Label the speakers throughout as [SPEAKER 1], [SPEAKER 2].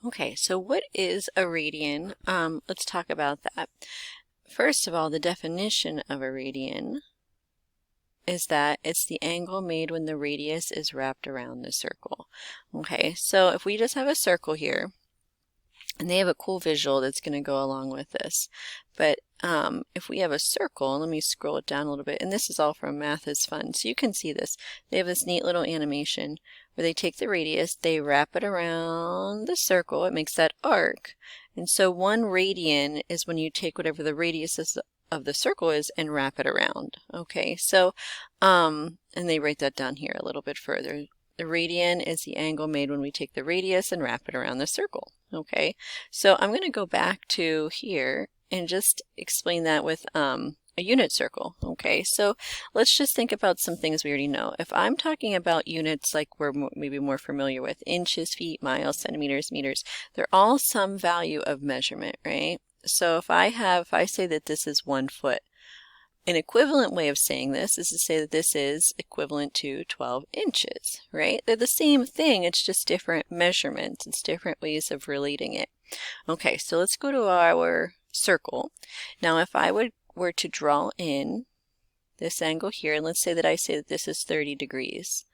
[SPEAKER 1] Okay, so what is a radian? Let's talk about that. First of all, the definition of a radian is that it's the angle made when the radius is wrapped around the circle. Okay, so if we just have a circle here, and they have a cool visual that's going to go along with this, but if we have a circle, let me scroll it down a little bit, and this is all from Math is Fun, so you can see this. They have this neat little animation where they take the radius, they wrap it around the circle, it makes that arc, and so 1 radian is when you take whatever the radius is of the circle is and wrap it around. Okay, so and they write that down here a little bit further. The radian is the angle made when we take the radius and wrap it around the circle. Okay, so I'm going to go back to here and just explain that with a unit circle. Okay, so let's just think about some things we already know. If I'm talking about units like we're maybe more familiar with, inches, feet, miles, centimeters, meters, they're all some value of measurement, right? So if I say that this is 1 foot, an equivalent way of saying this is to say that this is equivalent to 12 inches, right? They're the same thing, it's just different measurements, it's different ways of relating it. Okay, so let's go to our circle. Now if I were to draw in this angle here, and let's say that I say that this is 30 degrees.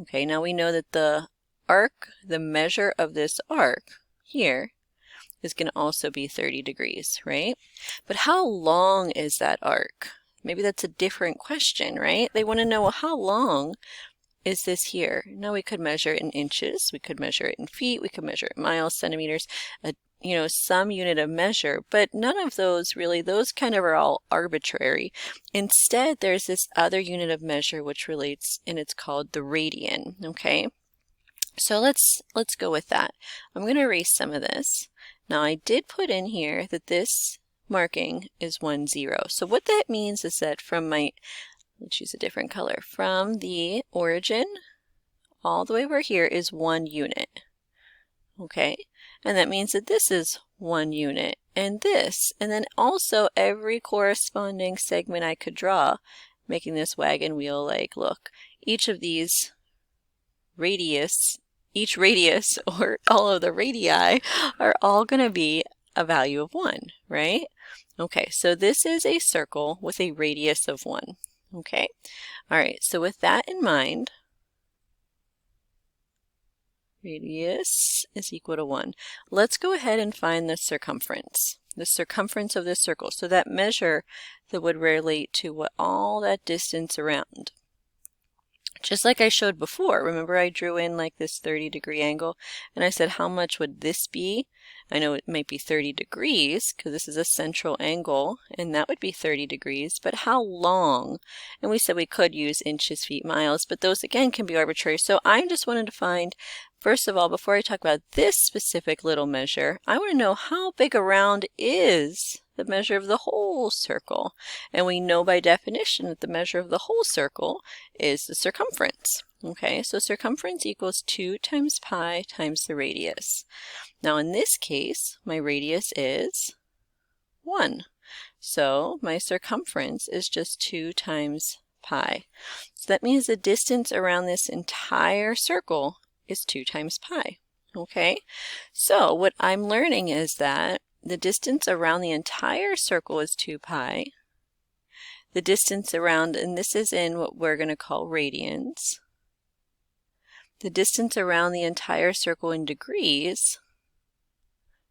[SPEAKER 1] Okay, now we know that the arc, the measure of this arc here is going to also be 30 degrees, right? But how long is that arc? Maybe that's a different question, right? They want to know, well, how long is this here? Now we could measure it in inches, we could measure it in feet, we could measure it in miles, centimeters, you know, some unit of measure, but none of those really, those kind of are all arbitrary. Instead, there's this other unit of measure which relates, and it's called the radian, okay? So let's go with that. I'm going to erase some of this. Now I did put in here that this marking is 1, 0. So what that means is that from let's use a different color, from the origin all the way over here is 1 unit. Okay, and that means that this is 1 unit, and this, and then also every corresponding segment I could draw, making this wagon wheel like, look, each of these each radius or all of the radii are all going to be a value of 1, right? Okay, so this is a circle with a radius of 1. Okay, all right, so with that in mind, radius is equal to 1. Let's go ahead and find the circumference of this circle. So that measure that would relate to what all that distance around. Just like I showed before, remember I drew in like this 30-degree angle, and I said how much would this be? I know it might be 30 degrees because this is a central angle, and that would be 30 degrees, but how long? And we said we could use inches, feet, miles, but those again can be arbitrary. So I just wanted to find, first of all, before I talk about this specific little measure, I want to know how big around is the measure of the whole circle. And we know by definition that the measure of the whole circle is the circumference. Okay, so circumference equals 2 times pi times the radius. Now in this case, my radius is 1. So my circumference is just 2 times pi. So that means the distance around this entire circle is 2 times pi. Okay, so what I'm learning is that the distance around the entire circle is 2 pi. The distance around, and this is in what we're going to call radians, the distance around the entire circle in degrees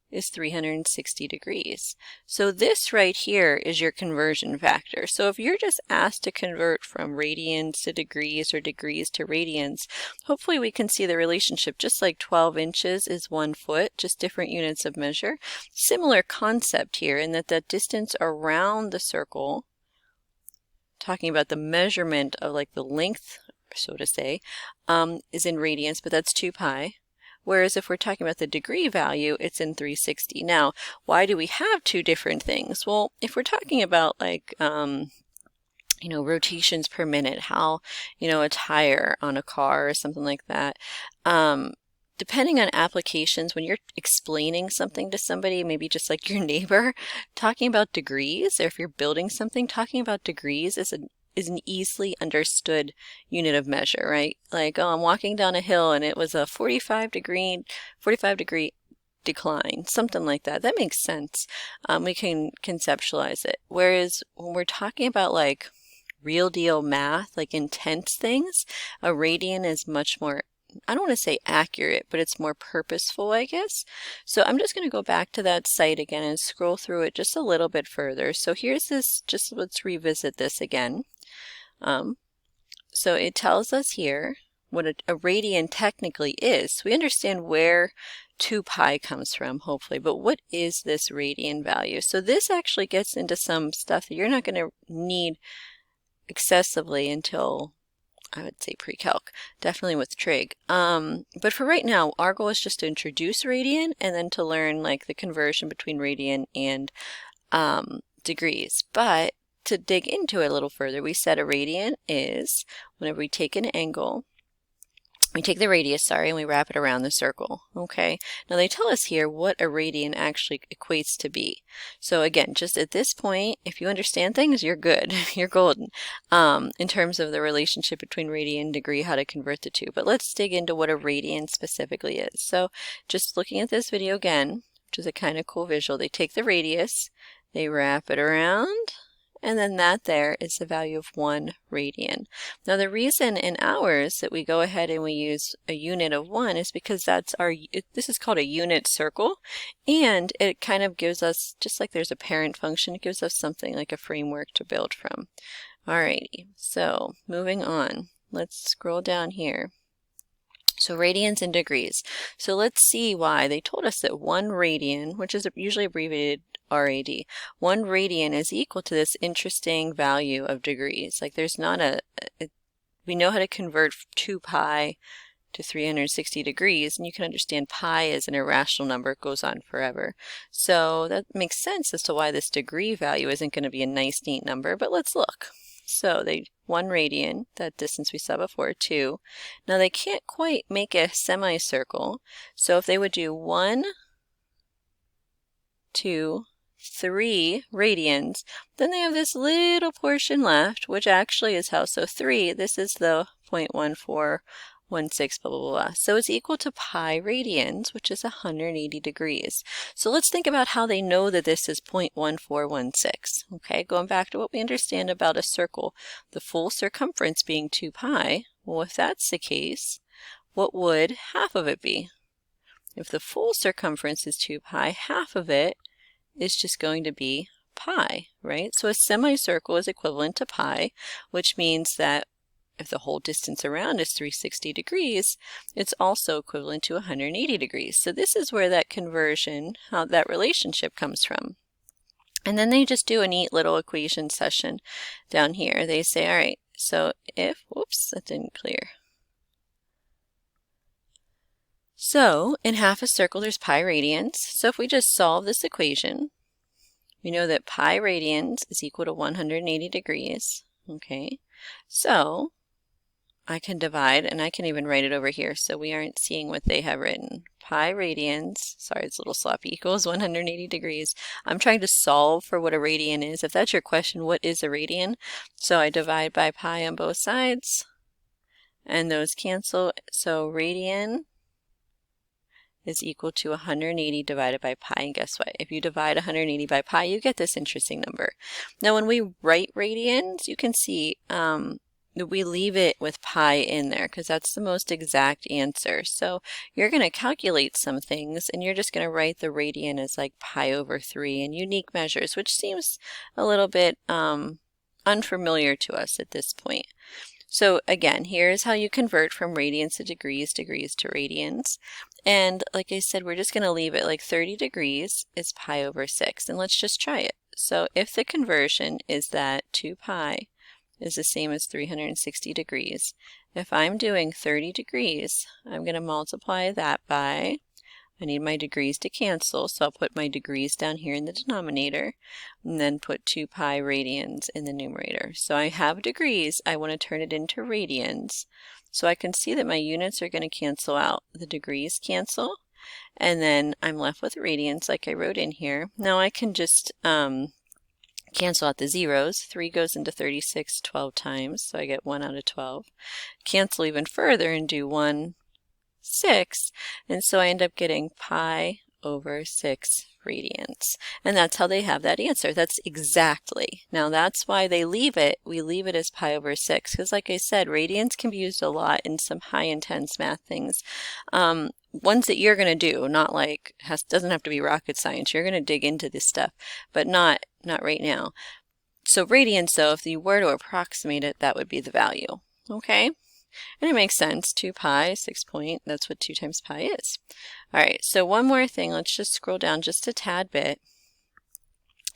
[SPEAKER 1] is 360 degrees. So this right here is your conversion factor. So if you're just asked to convert from radians to degrees or degrees to radians, hopefully we can see the relationship, just like 12 inches is 1 foot, just different units of measure. Similar concept here in that the distance around the circle, talking about the measurement of like the length, so to say, is in radians, but that's 2 pi. Whereas if we're talking about the degree value, it's in 360. Now, why do we have 2 different things? Well, if we're talking about like, you know, rotations per minute, how, you know, a tire on a car or something like that, depending on applications, when you're explaining something to somebody, maybe just like your neighbor, talking about degrees, or if you're building something, talking about degrees is an easily understood unit of measure, right? Like, oh, I'm walking down a hill and it was a 45 degree decline, something like that. That makes sense. We can conceptualize it. Whereas when we're talking about like real deal math, like intense things, a radian is much more, I don't want to say accurate, but it's more purposeful, I guess. So I'm just going to go back to that site again and scroll through it just a little bit further. So here's this, just let's revisit this again. So it tells us here what a radian technically is. We understand where 2 pi comes from, hopefully, but what is this radian value? So this actually gets into some stuff that you're not going to need excessively until, I would say, pre-calc, definitely with trig. But for right now, our goal is just to introduce radian and then to learn like the conversion between radian and degrees. But to dig into it a little further, we said a radian is whenever we take an angle, we take the radius, sorry, and we wrap it around the circle, okay? Now they tell us here what a radian actually equates to be. So again, just at this point, if you understand things, you're good. You're golden in terms of the relationship between radian and degree, how to convert the two. But let's dig into what a radian specifically is. So just looking at this video again, which is a kind of cool visual, they take the radius, they wrap it around, and then that there is the value of 1 radian. Now the reason in ours that we go ahead and we use a unit of 1 is because that's this is called a unit circle, and it kind of gives us, just like there's a parent function, it gives us something like a framework to build from. Alrighty, so moving on, let's scroll down here. So radians and degrees. So let's see why. They told us that 1 radian, which is usually abbreviated RAD, 1 radian is equal to this interesting value of degrees. Like there's not we know how to convert 2 pi to 360 degrees, and you can understand pi is an irrational number. It goes on forever. So that makes sense as to why this degree value isn't going to be a nice, neat number, but let's look. So 1 radian, that distance we saw before, 2. Now they can't quite make a semicircle, so if they would do 1, 2, 3 radians, then they have this little portion left, which actually is how, so 3, this is the 0.1416, blah, blah, blah. So it's equal to pi radians, which is 180 degrees. So let's think about how they know that this is 0.1416. Okay, going back to what we understand about a circle, the full circumference being 2 pi. Well, if that's the case, what would half of it be? If the full circumference is 2 pi, half of it is just going to be pi, right? So a semicircle is equivalent to pi, which means that if the whole distance around is 360 degrees, it's also equivalent to 180 degrees. So this is where that conversion, how that relationship comes from. And then they just do a neat little equation session down here. They say, all right, so if, whoops, that didn't clear. So in half a circle, there's pi radians. So if we just solve this equation, we know that pi radians is equal to 180 degrees. Okay, so I can divide, and I can even write it over here so we aren't seeing what they have written. Pi radians, sorry, it's a little sloppy, equals 180 degrees. I'm trying to solve for what a radian is. If that's your question, what is a radian? So I divide by pi on both sides, and those cancel. So radian is equal to 180 divided by pi, and guess what? If you divide 180 by pi, you get this interesting number. Now when we write radians, you can see we leave it with pi in there because that's the most exact answer. So you're going to calculate some things, and you're just going to write the radian as like pi over 3 in unique measures, which seems a little bit unfamiliar to us at this point. So again, here's how you convert from radians to degrees, degrees to radians. And like I said, we're just going to leave it like 30 degrees is pi over 6. And let's just try it. So if the conversion is that 2 pi is the same as 360 degrees, if I'm doing 30 degrees, I'm going to multiply that by, I need my degrees to cancel, so I'll put my degrees down here in the denominator, and then put 2 pi radians in the numerator. So I have degrees, I want to turn it into radians, so I can see that my units are going to cancel out. The degrees cancel, and then I'm left with radians like I wrote in here. Now I can just cancel out the zeros. 3 goes into 36 12 times, so I get 1 out of 12. Cancel even further and do 1, 6, and so I end up getting pi over 6 radians. And that's how they have that answer. That's exactly. Now that's why they leave it. We leave it as pi over 6 because like I said, radians can be used a lot in some high intense math things. Ones that you're going to do, not like, doesn't have to be rocket science. You're going to dig into this stuff, but not right now. So radians though, if you were to approximate it, that would be the value. Okay? And it makes sense. 2 pi, 6 point, that's what 2 times pi is. All right, so one more thing. Let's just scroll down just a tad bit.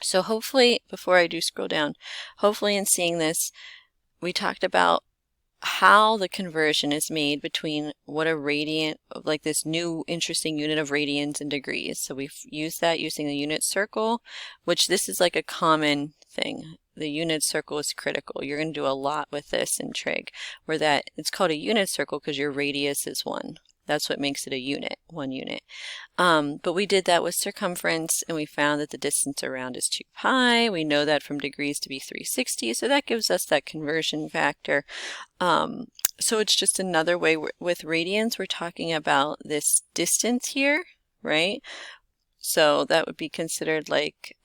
[SPEAKER 1] So hopefully, before I do scroll down, hopefully in seeing this, we talked about how the conversion is made between what a radian, like this new interesting unit of radians and degrees. So we've used that using the unit circle, which this is like a common thing. The unit circle is critical. You're going to do a lot with this in trig, where that it's called a unit circle because your radius is 1. That's what makes it a unit, 1 unit. But we did that with circumference, and we found that the distance around is 2 pi. We know that from degrees to be 360, so that gives us that conversion factor. So it's just another way. With radians, we're talking about this distance here, right? So that would be considered like,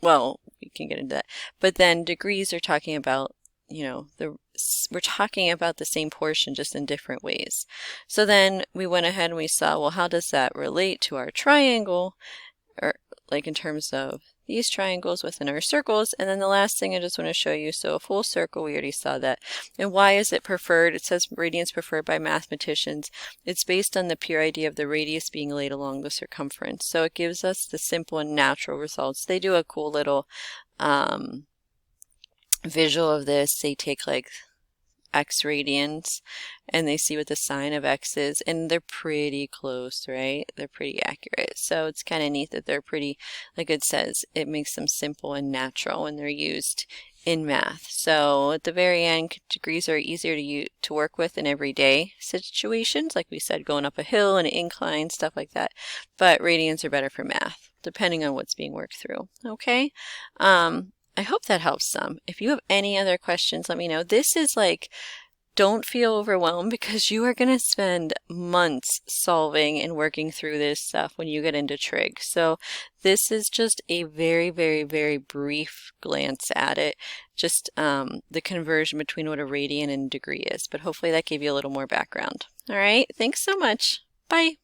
[SPEAKER 1] well, we can get into that. But then degrees are talking about, you know, we're talking about the same portion just in different ways. So then we went ahead and we saw, well, how does that relate to our triangle, or like in terms of these triangles within our circles? And then the last thing I just want to show you, so a full circle, we already saw that. And why is it preferred? It says radians preferred by mathematicians. It's based on the pure idea of the radius being laid along the circumference. So it gives us the simple and natural results. They do a cool little visual of this. They take like x radians and they see what the sign of x is, and they're pretty close, right? They're pretty accurate. So it's kind of neat that they're pretty, like it says, it makes them simple and natural when they're used in math. So at the very end, degrees are easier to work with in everyday situations, like we said, going up a hill and an incline, stuff like that. But radians are better for math, depending on what's being worked through. Okay. I hope that helps some. If you have any other questions, let me know. This is like, don't feel overwhelmed because you are going to spend months solving and working through this stuff when you get into trig. So this is just a very, very, very brief glance at it. Just the conversion between what a radian and degree is. But hopefully that gave you a little more background. All right. Thanks so much. Bye.